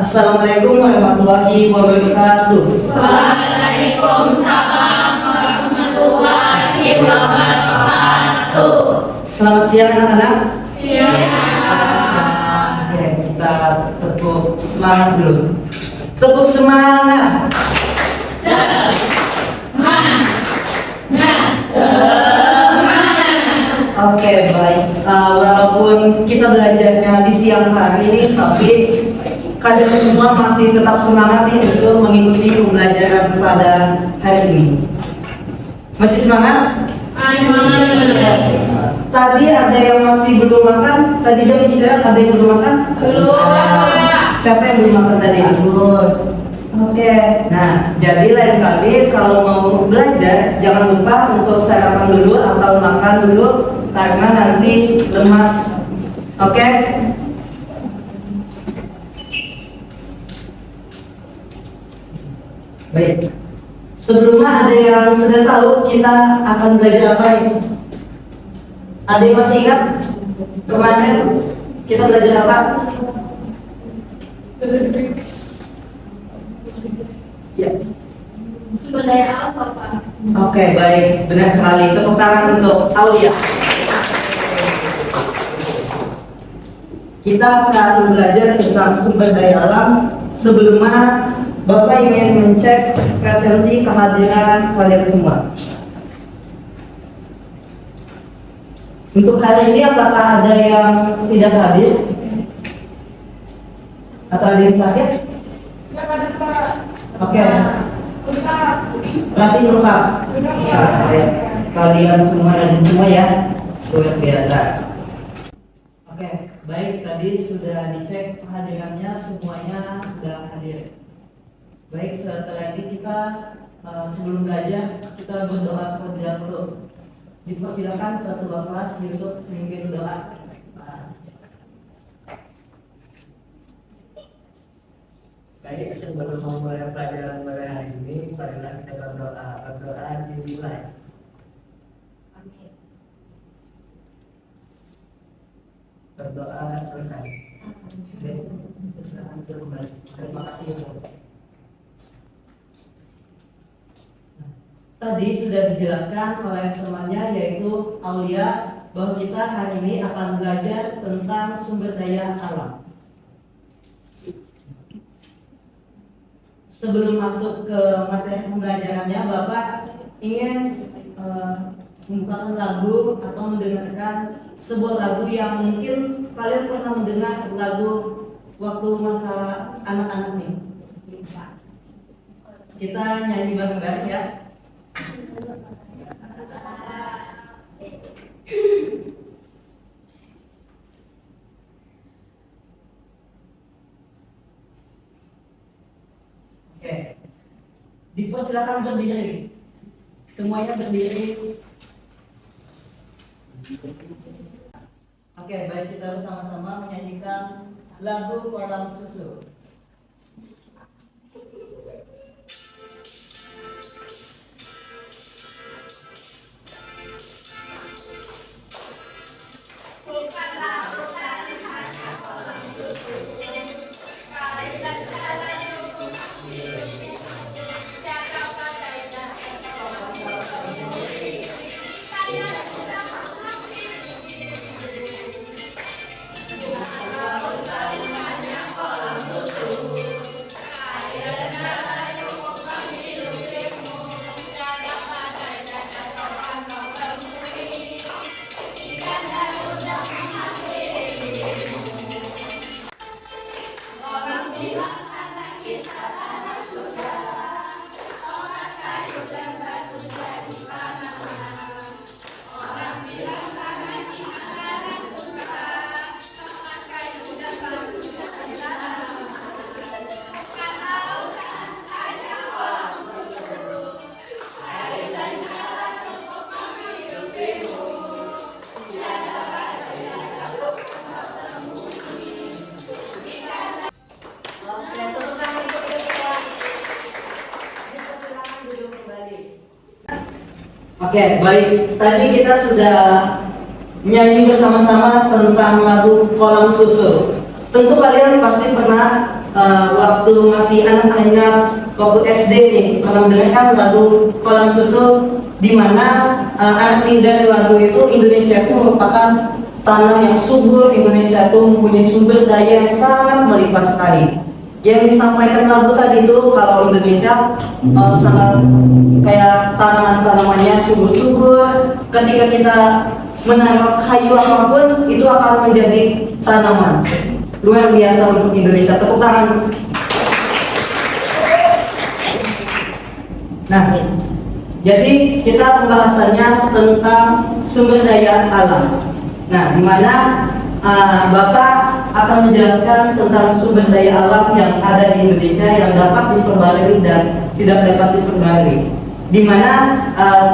Assalamualaikum warahmatullahi wabarakatuh. Waalaikumsalam warahmatullahi wabarakatuh. Selamat siang anak-anak. Siang. Oke, kita tepuk semangat dulu. Tepuk semangat. Oke, baik. Walaupun kita belajarnya di siang hari ini, tapi kalian semua masih tetap semangat nih untuk mengikuti pembelajaran pada hari ini. Masih semangat? Tadi ada yang masih belum makan? Tadi jam istirahat ada yang belum makan? Belum. Siapa yang belum makan tadi? Bagus. Oke. Nah, jadi lain kali kalau mau belajar jangan lupa untuk sarapan dulu atau makan dulu karena nanti lemas. Oke? Baik. Sebelumnya ada yang sudah tahu kita akan belajar apa ini? Ada yang masih ingat? Kemarin kita belajar apa? Ya. Sumber daya alam Bapak. Oke, baik. Benar sekali. Tepuk tangan untuk Aulia. Kita akan belajar tentang sumber daya alam. Sebelumnya Bapak ingin mencek presensi kehadiran kalian semua. Untuk hari ini apakah ada yang tidak hadir? Atau ada yang sakit? Oke. Berarti lengkap. Baik. Kalian semua dan semua ya. Luar biasa. Oke, baik. Tadi sudah dicek kehadirannya, semuanya sudah hadir. Baik, setelah ini kita sebelum belajar kita berdoa terlebih dahulu. Dipersilakan ketua kelas Yusuf memimpin doa. Baik, sebelum memulai pelajaran pada hari ini, marilah kita berdoa. Berdoa dimulai. Berdoa selesai. Terima kasih. Tadi sudah dijelaskan oleh temannya yaitu Aulia bahwa kita hari ini akan belajar tentang sumber daya alam. Sebelum masuk ke materi pembelajarannya, Bapak ingin membukakan lagu atau mendengarkan sebuah lagu yang mungkin kalian pernah mendengar lagu waktu masa anak-anak nih. Kita nyanyi bareng-bareng ya. Oke, dipersilakan berdiri. Semuanya berdiri. Oke, baik, kita bersama-sama menyanyikan lagu Kolam Susu. Oke, baik. Tadi kita sudah nyanyi bersama-sama tentang lagu Kolam Susu. Tentu kalian pasti pernah waktu masih anak-anak, waktu SD nih, pernah mendengarkan lagu Kolam Susu, di mana arti dari lagu itu Indonesia itu merupakan tanah yang subur, Indonesia itu mempunyai sumber daya yang sangat melimpah sekali. Yang disampaikan lagu tadi itu kalau Indonesia sangat kayak tanaman-tanamannya subur-subur. Ketika kita menanam kayu apapun itu akan menjadi tanaman. Luar biasa untuk Indonesia, tepuk tangan. Nah, jadi kita pembahasannya tentang sumber daya alam. Nah, di mana Bapak akan menjelaskan tentang sumber daya alam yang ada di Indonesia yang dapat diperbarui dan tidak dapat diperbarui. Di mana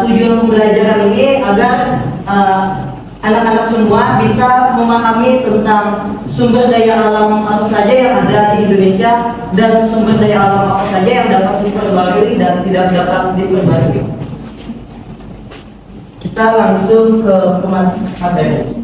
tujuan pembelajaran ini agar anak-anak semua bisa memahami tentang sumber daya alam apa saja yang ada di Indonesia dan sumber daya alam apa saja yang dapat diperbarui dan tidak dapat diperbarui. Kita langsung ke materi.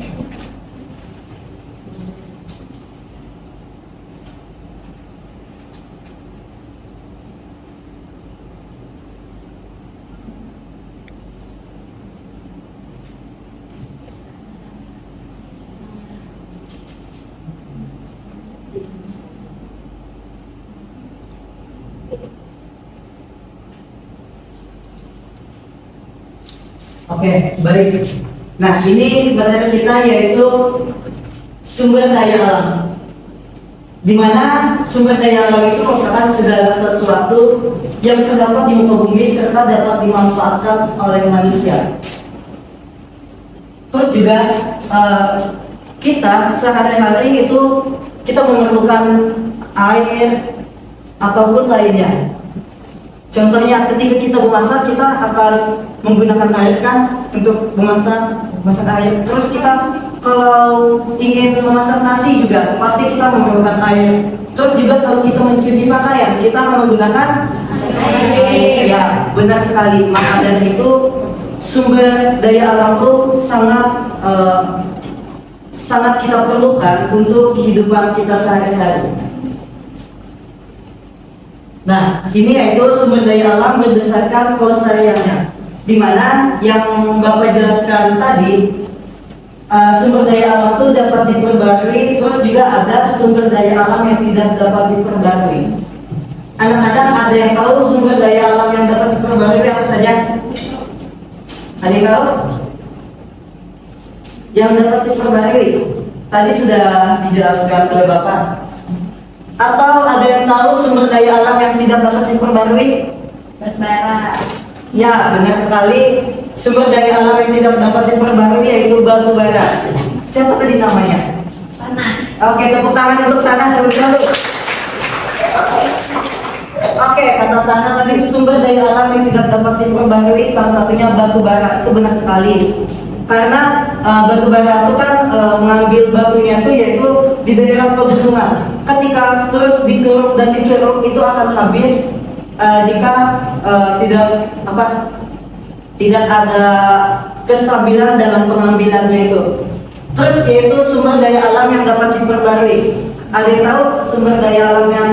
Oke, baik. Nah, ini materi kita yaitu sumber daya alam. Di mana sumber daya alam itu merupakan segala sesuatu yang terdapat di muka bumi serta dapat dimanfaatkan oleh manusia. Terus juga kita sehari-hari itu kita memerlukan air ataupun lainnya. Contohnya ketika kita memasak, kita akan menggunakan air kan untuk memasak air. Terus kita kalau ingin memasak nasi juga pasti kita memerlukan air. Terus juga kalau kita mencuci pakaian, kita akan menggunakan air. Ya, benar sekali. Maka dari itu sumber daya alam itu sangat kita perlukan untuk kehidupan kita sehari-hari. Nah, ini yaitu sumber daya alam berdasarkan kelestariannya, di mana yang Bapak jelaskan tadi, sumber daya alam itu dapat diperbarui, terus juga ada sumber daya alam yang tidak dapat diperbarui. Anak-anak ada yang tahu sumber daya alam yang dapat diperbarui apa saja? Ada yang tahu? Yang dapat diperbarui tadi sudah dijelaskan oleh Bapak. Atau ada yang tahu sumber daya alam yang tidak dapat diperbarui? Batu bara. Ya, benar sekali. Sumber daya alam yang tidak dapat diperbarui yaitu batu bara. Siapa tadi namanya? Sana. Oke, tepuk tangan untuk Sana terlebih dahulu. Oke, kata Sana tadi sumber daya alam yang tidak dapat diperbarui salah satunya batu bara. Itu benar sekali. Karena batu bara itu kan mengambil batunya itu yaitu di daerah pegunungan. Ketika terus dikeruk dan dikeruk itu akan habis jika tidak ada kestabilan dalam pengambilannya itu. Terus yaitu sumber daya alam yang dapat diperbarui. Ada yang tahu sumber daya alam yang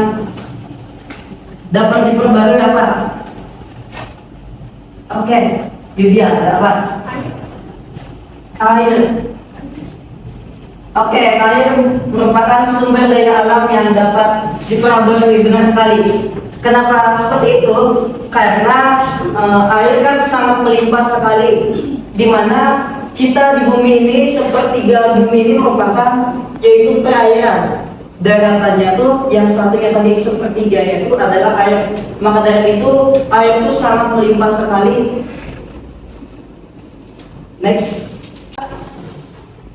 dapat diperbarui apa? Oke, Yudia, ada apa? Air. Oke, air merupakan sumber daya alam yang dapat diperbarui, benar sekali. Kenapa seperti itu? Karena air kan sangat melimpah sekali, di mana kita di bumi ini, sepertiga bumi ini merupakan yaitu perairan. Daratannya tuh yang satunya tadi sepertiga itu adalah air. Maka dari itu air itu sangat melimpah sekali. Next.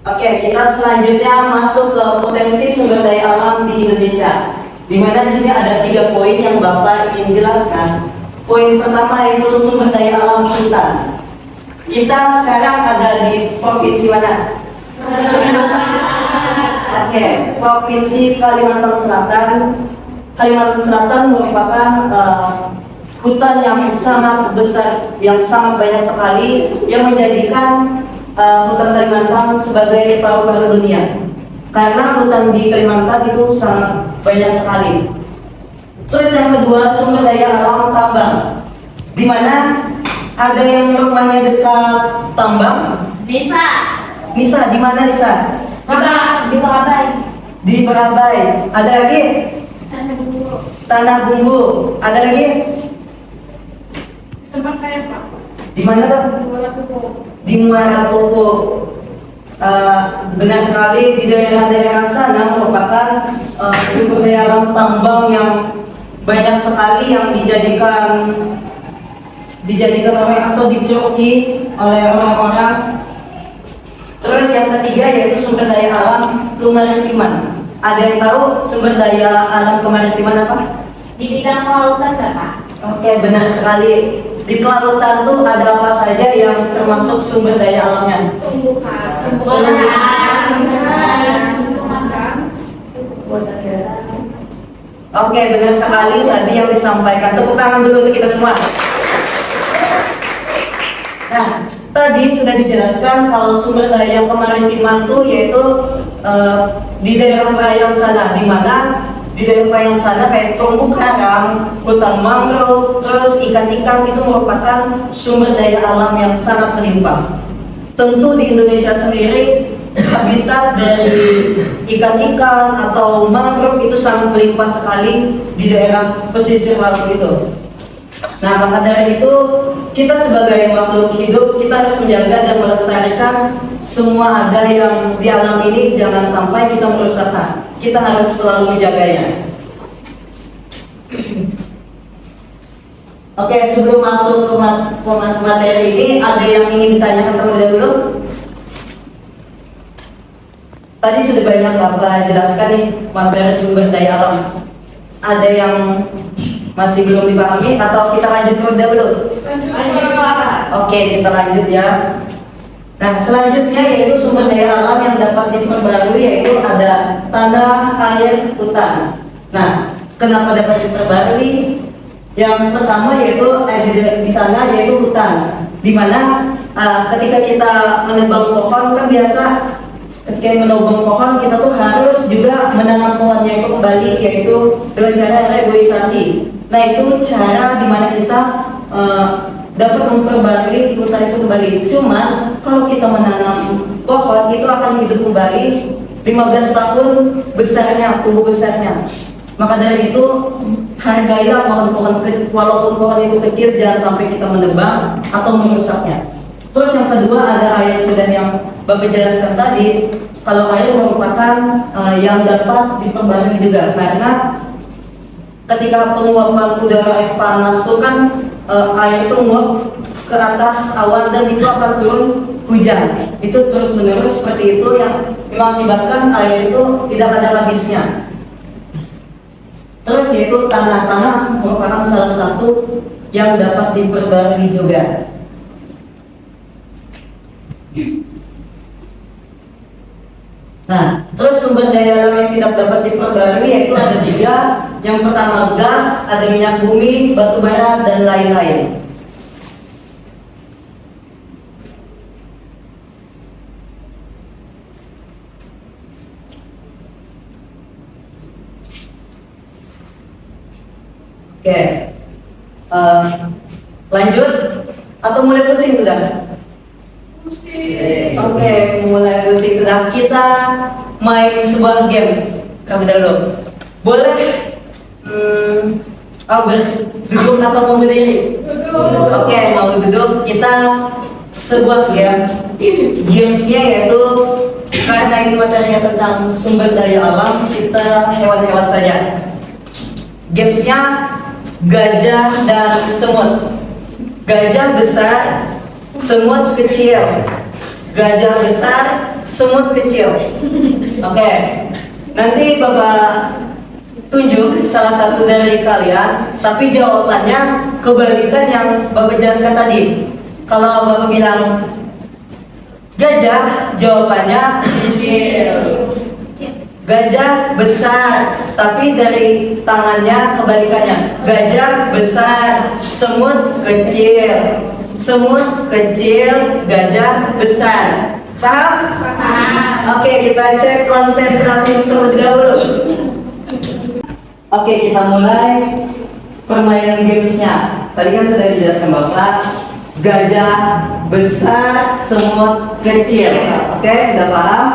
Oke, kita selanjutnya masuk ke potensi sumber daya alam di Indonesia. Di mana di sini ada 3 poin yang Bapak ingin jelaskan. Poin pertama yaitu sumber daya alam hutan. Kita sekarang ada di provinsi mana? Oke, provinsi Kalimantan Selatan. Kalimantan Selatan merupakan hutan yang sangat besar, yang sangat banyak sekali, yang menjadikan hutan Kalimantan sebagai paru-paru dunia. Karena hutan di Kalimantan itu sangat banyak sekali. Terus yang kedua, sumber daya alam tambang. Di mana ada yang rumahnya dekat tambang? Nisa. Nisa, di mana Nisa? Di Barabai. Di Barabai. Ada lagi? Sana dulu. Tanah Bumbu. Ada lagi? Tempat saya Pak. Di mana tuh? Bola Tuku. Di Muara Tuku. Benar sekali, di daerah-daerah sana merupakan sumber daya alam tambang yang banyak sekali yang dijadikan oleh atau dicoki oleh orang-orang. Terus yang ketiga yaitu sumber daya alam kemaritiman. Ada yang tahu sumber daya alam kemaritiman apa? Di bidang kelautan nggak Pak? Oke, benar sekali. Di kelautan tuh ada apa saja yang termasuk sumber daya alamnya? Tumbuhan. Tumbuhan. Oke, benar sekali tadi yang disampaikan. Tepuk tangan dulu untuk kita semua. Nah, tadi sudah dijelaskan kalau sumber daya kemaritiman itu yaitu di daerah perairan sana, di mana di daerah perairan sana kayak terumbu karang, hutan mangrove, terus ikan-ikan itu merupakan sumber daya alam yang sangat melimpah. Tentu di Indonesia sendiri habitat dari ikan-ikan atau mangrove itu sangat melimpah sekali di daerah pesisir laut itu. Nah, maka dari itu kita sebagai makhluk hidup kita harus menjaga dan melestarikan semua ada yang di alam ini, jangan sampai kita merusaknya. Kita harus selalu menjaganya. Oke, sebelum masuk ke materi ini, ada yang ingin ditanyakan terlebih dahulu? Tadi sudah banyak Bapak jelaskan nih materi sumber daya alam. Ada yang masih belum dipahami atau kita lanjut terlebih dahulu? Lanjut Pak. Oke, kita lanjut ya. Nah, selanjutnya yaitu sumber daya alam yang dapat diperbarui yaitu ada tanah, air, hutan. Nah, kenapa dapat diperbarui? Yang pertama yaitu di sana yaitu hutan, di mana ketika kita menebang pohon kan biasa ketika menebang pohon kita tuh harus juga menanam pohonnya itu kembali yaitu dengan cara reboisasi. Nah, itu cara di mana kita dapat memperbarui hutan itu kembali. Cuma kalau kita menanam pohon itu akan hidup kembali 15 tahun besarnya, tumbuh besarnya. Maka dari itu hargailah pohon-pohon, walaupun pohon itu kecil, jangan sampai kita menebang atau merusaknya. Terus yang kedua ada air, sudah yang Bapak jelaskan tadi. Kalau air merupakan yang dapat diperbarui juga, karena ketika penguapan udara air panas itu kan air itu menguap ke atas awan dan itu akan turun hujan. Itu terus menerus seperti itu yang mengakibatkan air itu tidak ada habisnya. Terus yaitu tanah-tanah merupakan salah satu yang dapat diperbarui juga. Nah, terus sumber daya alam yang tidak dapat diperbarui yaitu ada 3. Yang pertama gas, ada minyak bumi, batu bara, dan lain-lain. Oke, lanjut atau mulai pusing sudah? Oke, mulai pusing sudah. Kita main sebuah game terlebih dahulu. Boleh duduk atau mau berdiri? Oke, mau duduk. Kita sebuah game. Gamesnya yaitu karena ini materinya tentang sumber daya alam, kita hewan-hewan saja. Gamesnya gajah dan semut. Gajah besar, semut kecil. Gajah besar, semut kecil. Oke. Nanti Bapak tunjuk salah satu dari kalian, tapi jawabannya kebalikan yang Bapak jelaskan tadi. Kalau Bapak bilang gajah, jawabannya gajah besar, tapi dari tangannya kebalikannya. Gajah besar, semut kecil. Semut kecil, gajah besar. Paham? Paham. Oke, kita cek konsentrasi terlebih dahulu. Oke, kita mulai permainan gamesnya. Tadi kan sudah dijelaskan Bapak, gajah besar, semut kecil. Oke, sudah paham?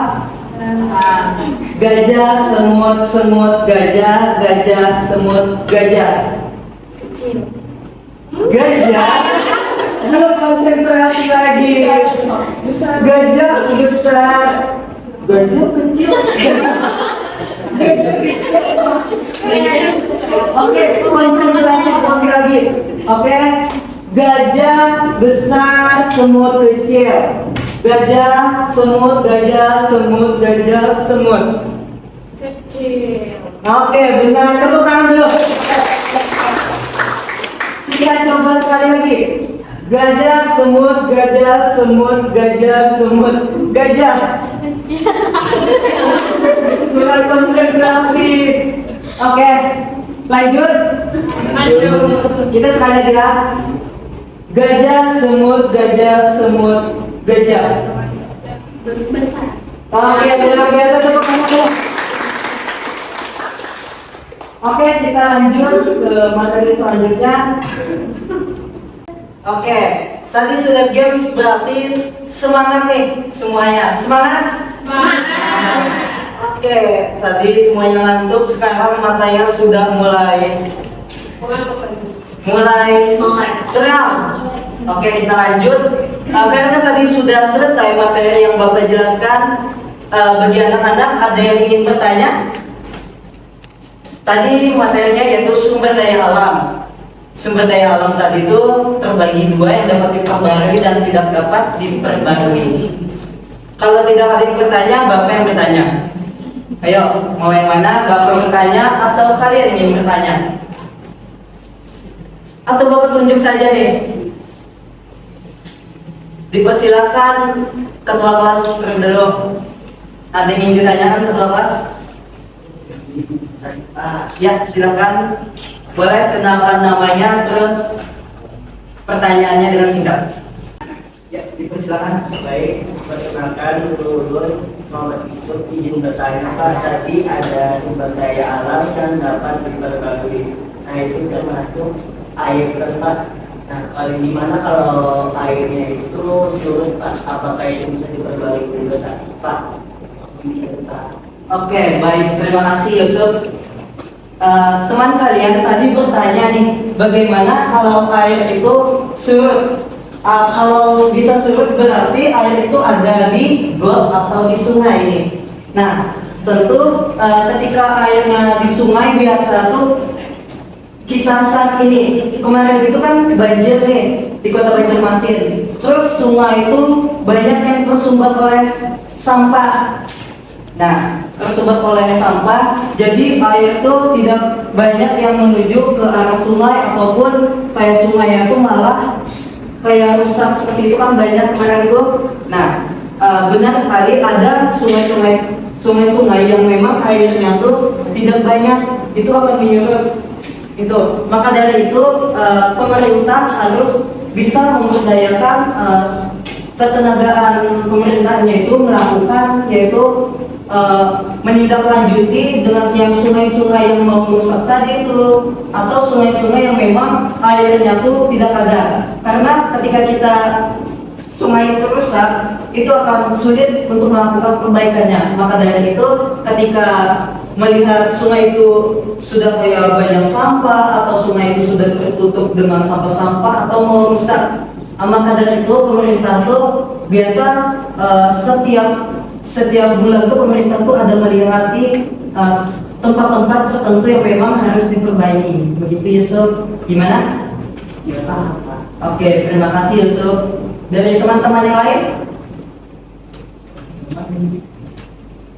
Gajah, semut, semut, gajah, gajah, semut, gajah. Gajah, belum konsentrasi lagi. Gajah besar, gajah kecil. Gajah kecil. Oke, konsentrasi lagi. Oke, gajah besar, semut kecil. Gajah, semut, gajah, semut, gajah, semut. Kecil. Oke, benar. Tepuk tangan dulu. Kita coba sekali lagi. Gajah, semut, gajah, semut, gajah, semut, gajah. Kurang konsentrasi. Oke, lanjut. Kita sekali lagi ya. Gajah, semut, gajah, semut, gajah. Besar. Oke, luar biasa, tepuk tangan. Oke, kita lanjut ke materi selanjutnya. Oke, tadi sudah games, berarti semangat nih semuanya. Semangat? Oke, tadi semuanya ngantuk, sekarang matanya sudah mulai seram. Oke, kita lanjut. Karena tadi sudah selesai materi yang Bapak jelaskan, bagi anak-anak ada yang ingin bertanya? Tadi materinya yaitu sumber daya alam. Sumber daya alam tadi itu terbagi dua, yang dapat diperbarui dan tidak dapat diperbarui. Kalau tidak ada yang bertanya, Bapak yang bertanya. Ayo, mau yang mana? Bapak bertanya atau kalian ingin bertanya? Atau Bapak tunjuk saja nih? Dipersilakan ketua kelas dulu. Ada yang ingin ditanyakan ketua kelas? Ya, silakan. Boleh kenalkan namanya, terus pertanyaannya dengan singkat. Ya, dipersilakan. Baik, perkenalkan Ulun Muhammad Yusuf, izin bertanya Pak, tadi ada sumber daya alam yang dapat diperbarui. Nah itu termasuk air Pak. Nah paling gimana kalau airnya itu surut Pak? Apakah itu bisa diperbarui juga Pak? Bisa Pak. Oke, baik. Terima kasih Yusuf. Teman kalian tadi bertanya nih, bagaimana kalau air itu surut? Kalau bisa surut berarti air itu ada di got atau di sungai ini. Nah, tentu ketika airnya di sungai biasa tuh kita saat ini kemarin itu kan banjir nih di Kota Banjarmasin. Terus sungai itu banyak yang tersumbat oleh sampah. Nah, tersumbat oleh sampah, jadi air itu tidak banyak yang menuju ke arah sungai, ataupun kayak sungai itu malah kayak rusak seperti itu kan banyak kemarin itu. Nah, benar sekali ada sungai-sungai yang memang airnya tuh tidak banyak, itu akan menyurut. Itu maka dari itu pemerintah harus bisa memberdayakan ketenagaan pemerintahnya itu melakukan, yaitu menindaklanjuti dengan yang sungai-sungai yang mau rusak tadi itu, atau sungai-sungai yang memang airnya tuh tidak ada. Karena ketika kita sungai itu rusak, itu akan sulit untuk melakukan perbaikannya. Maka dari itu, ketika melihat sungai itu sudah kayak banyak sampah, atau sungai itu sudah tertutup dengan sampah-sampah atau mau rusak, maka dari itu pemerintah tuh biasa setiap bulan tuh pemerintah tuh ada melihati tempat-tempat tertentu yang memang harus diperbaiki. Begitu Yusuf, gimana? Ya Pak. Oke, terima kasih Yusuf. Dari teman-teman yang lain,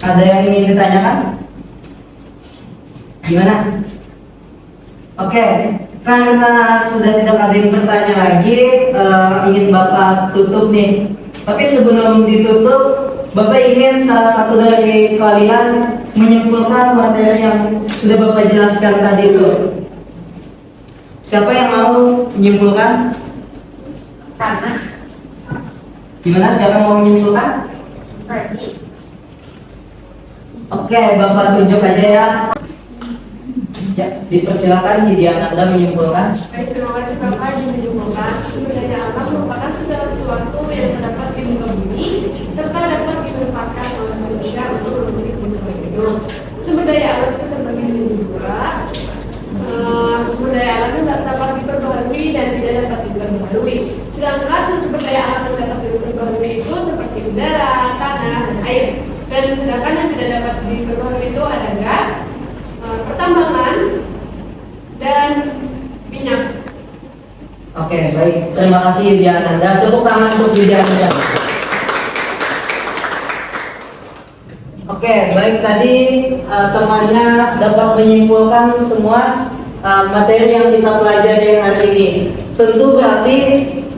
ada yang ingin ditanyakan? Gimana? Oke, karena sudah tidak ada yang bertanya lagi, ingin Bapak tutup nih. Tapi sebelum ditutup, Bapak ingin salah satu dari kalian menyimpulkan materi yang sudah Bapak jelaskan tadi itu. Siapa yang mau menyimpulkan? Sana. Gimana? Siapa yang mau menyimpulkan? Pergi. Oke, Bapak tunjuk aja ya. Ya, dipersilakan Hidian Anda menyimpulkan. Baik, terima kasih Bapak yang menyimpulkan sumber daya alam merupakan segala sesuatu yang terdapat di muka bumi serta dapat dimanfaatkan oleh manusia untuk memenuhi kebutuhan hidup. Sumber daya alam itu terbagi menjadi dua. Sumber daya alam yang dapat diperbaharui dan tidak dapat diperbaharui. Sedangkan sumber daya alam yang dapat diperbaharui itu seperti udara, tanah, dan air. Dan sedangkan yang tidak dapat diperbaharui itu ada gas, pertambangan, dan minyak. Oke, baik. Terima kasih Hidian Anda. Tepuk tangan untuk Hidian Anda. Oke, baik, tadi temannya dapat menyimpulkan semua materi yang kita pelajari hari ini. Tentu berarti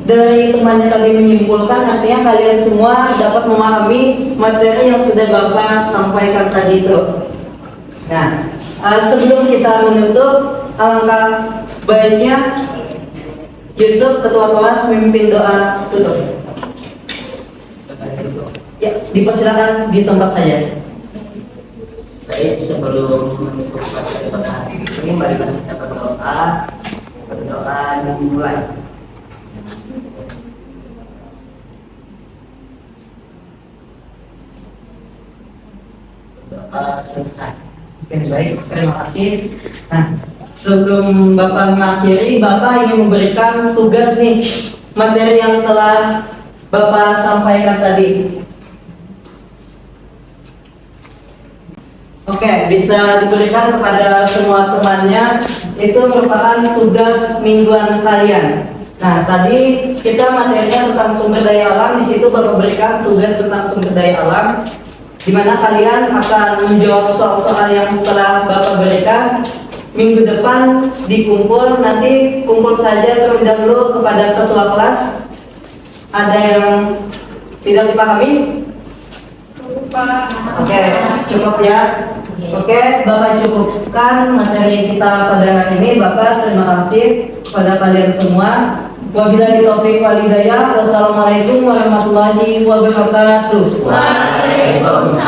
dari temannya tadi menyimpulkan, artinya kalian semua dapat memahami materi yang sudah Bapak sampaikan tadi itu. Nah, sebelum kita menutup, alangkah baiknya Yusuf Ketua Kelas memimpin doa tutup. Ya, dipersilakan di tempat saja. Baik, sebelum menutup materi pada hari ini, mari kita berdoa. Berdoa dimulai. Berdoa selesai. Oke, baik, terima kasih. Nah, sebelum Bapak mengakhiri, Bapak ingin memberikan tugas nih, materi yang telah Bapak sampaikan tadi. Oke, bisa diberikan kepada semua temannya. Itu merupakan tugas mingguan kalian. Nah, tadi kita materinya tentang sumber daya alam. Di situ Bapak berikan tugas tentang sumber daya alam, di mana kalian akan menjawab soal-soal yang telah Bapak berikan. Minggu depan dikumpul, nanti kumpul saja terlebih dahulu kepada ketua kelas. Ada yang tidak dipahami? Oke, cukup ya. Oke, Bapak cukupkan materi kita pada hari ini. Bapak, terima kasih kepada kalian semua. Wabillahi taufiq wal hidayah. Wassalamualaikum warahmatullahi wabarakatuh. Waalaikumsalam.